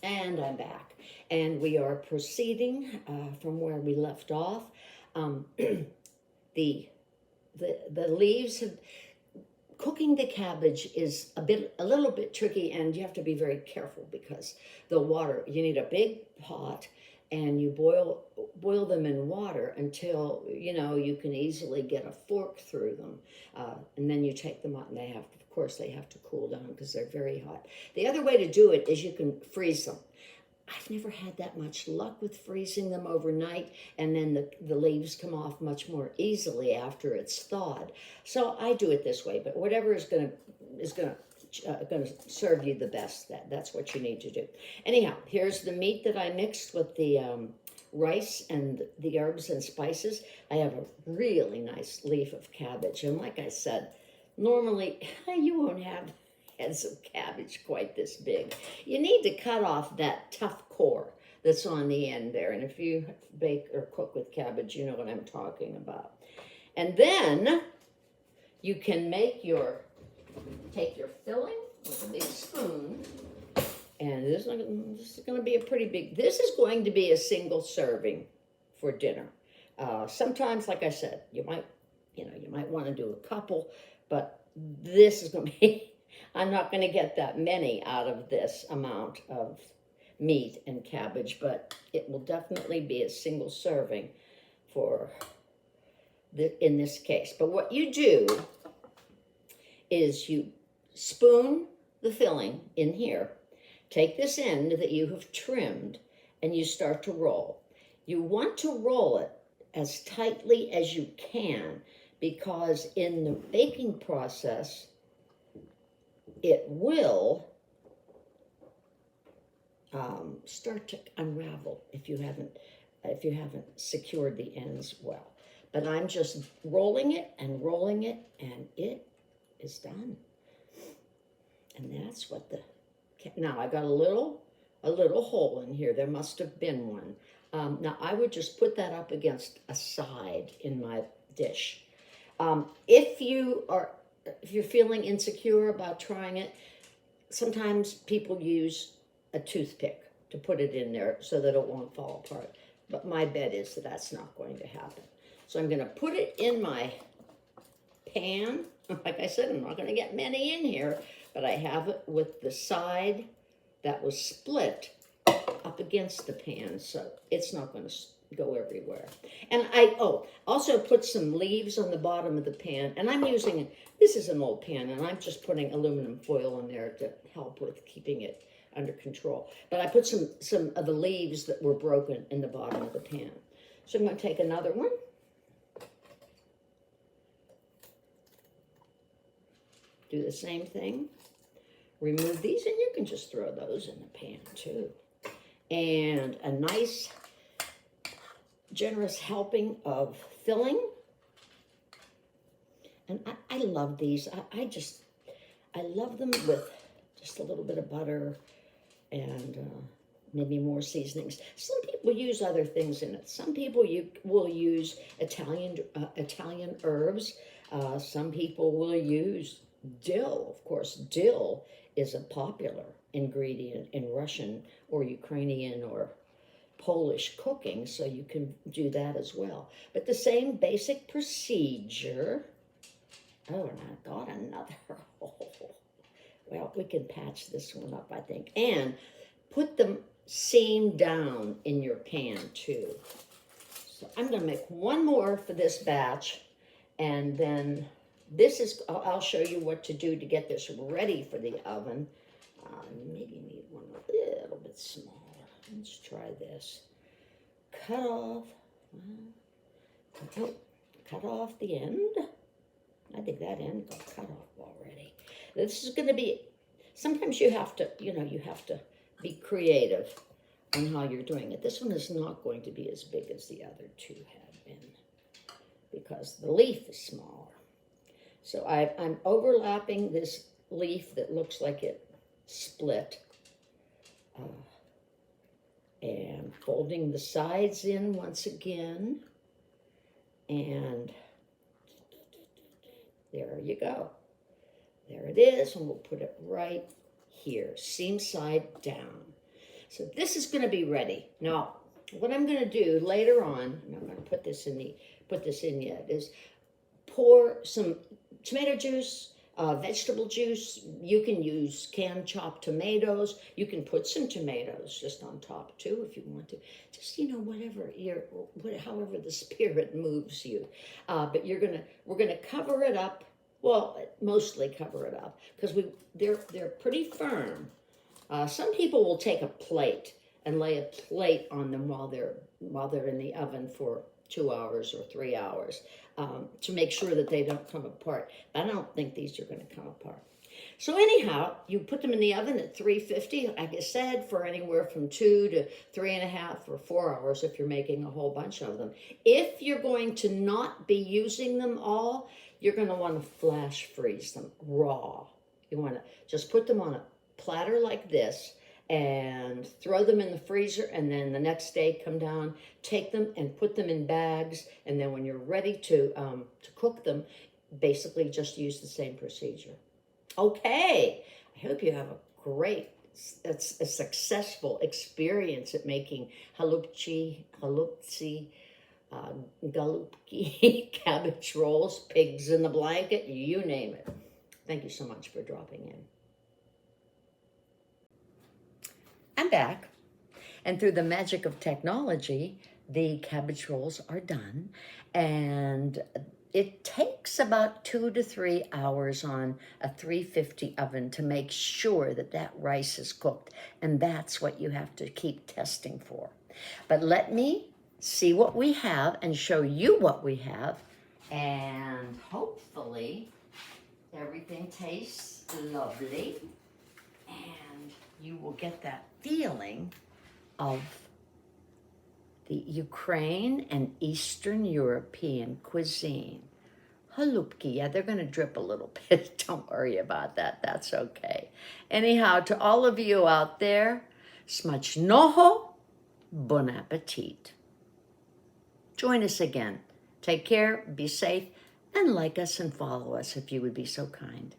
And I'm back. And we are proceeding from where we left off. The, the leaves have, cooking the cabbage is a little bit tricky, and you have to be very careful because the water, you need a big pot, and you boil them in water until you can easily get a fork through them, and then you take them out, and of course they have to cool down because they're very hot. The other way to do it is you can freeze them. I've never had that much luck with freezing them overnight, and then the leaves come off much more easily after it's thawed. So I do it this way, but whatever is going to serve you the best, that's what you need to do. Anyhow, here's the meat that I mixed with the rice and the herbs and spices. I have a really nice leaf of cabbage, and like I said, normally you won't have heads of cabbage quite this big. You need to cut off that tough core that's on the end there. And if you bake or cook with cabbage, you know what I'm talking about. And then you can take your filling with a big spoon. And this is going to be a pretty big, this is going to be a single serving for dinner. Sometimes, like I said, you might want to do a couple, but this is going to be, I'm not going to get that many out of this amount of meat and cabbage, but it will definitely be a single serving in this case. But what you do is you spoon the filling in here, take this end that you have trimmed, and you start to roll. You want to roll it as tightly as you can, because in the baking process, it will start to unravel if you haven't secured the ends well. But I'm just rolling it, and it is done. And that's what now I got a little hole in here. There must have been one. Now I would just put that up against a side in my dish. If you're feeling insecure about trying it, sometimes people use a toothpick to put it in there so that it won't fall apart. But my bet is that that's not going to happen. So I'm going to put it in my pan. Like I said, I'm not going to get many in here, but I have it with the side that was split up against the pan, so it's not going to go everywhere. And I also put some leaves on the bottom of the pan, and this is an old pan, and I'm just putting aluminum foil in there to help with keeping it under control. But I put some of the leaves that were broken in the bottom of the pan. So I'm going to take another one. Do the same thing. Remove these, and you can just throw those in the pan too. And a nice generous helping of filling. And I love these. I love them with just a little bit of butter and maybe more seasonings. Some people use other things in it. Some people will use Italian herbs. Some people will use dill. Of course, dill is a popular ingredient in Russian or Ukrainian or Polish cooking, so you can do that as well. But the same basic procedure. Oh, and I got another. Well, we can patch this one up, I think. And put the seam down in your pan, too. So I'm going to make one more for this batch, and then I'll show you what to do to get this ready for the oven. Maybe need one a little bit smaller. Let's try this. Cut off the end. I think that end got cut off already. This is going to be, sometimes you have to be creative on how you're doing it. This one is not going to be as big as the other two have been because the leaf is smaller. So I'm overlapping this leaf that looks like it split and folding the sides in once again, and there you go. There it is, and we'll put it right here, seam side down. So this is going to be ready. Now, what I'm going to do later on, and I'm going to put this in yet, is pour some tomato juice, vegetable juice. You can use canned chopped tomatoes. You can put some tomatoes just on top too if you want to. Just, however the spirit moves you. But we're gonna cover it up. Well, mostly cover it up because they're pretty firm. Some people will take a plate and lay a plate on them while they're in the oven for 2 hours or 3 hours to make sure that they don't come apart. But I don't think these are going to come apart. So anyhow, you put them in the oven at 350, like I said, for anywhere from 2 to 3.5 or 4 hours if you're making a whole bunch of them. If you're going to not be using them all, you're going to want to flash freeze them raw. You want to just put them on a platter like this and throw them in the freezer, and then the next day come down, take them and put them in bags, and then when you're ready to cook them, basically just use the same procedure. Okay, I hope you have a successful experience at making galupki, cabbage rolls, pigs in the blanket, you name it. Thank you so much for dropping in. I'm back, and through the magic of technology, the cabbage rolls are done, and it takes about 2 to 3 hours on a 350 oven to make sure that rice is cooked, and that's what you have to keep testing for. But let me see what we have and show you what we have, and hopefully everything tastes lovely, and you will get that feeling of the Ukraine and Eastern European cuisine. Halupki, yeah, they're going to drip a little bit. Don't worry about that. That's okay. Anyhow, to all of you out there, smacznego, bon appetit. Join us again. Take care, be safe, and like us and follow us if you would be so kind.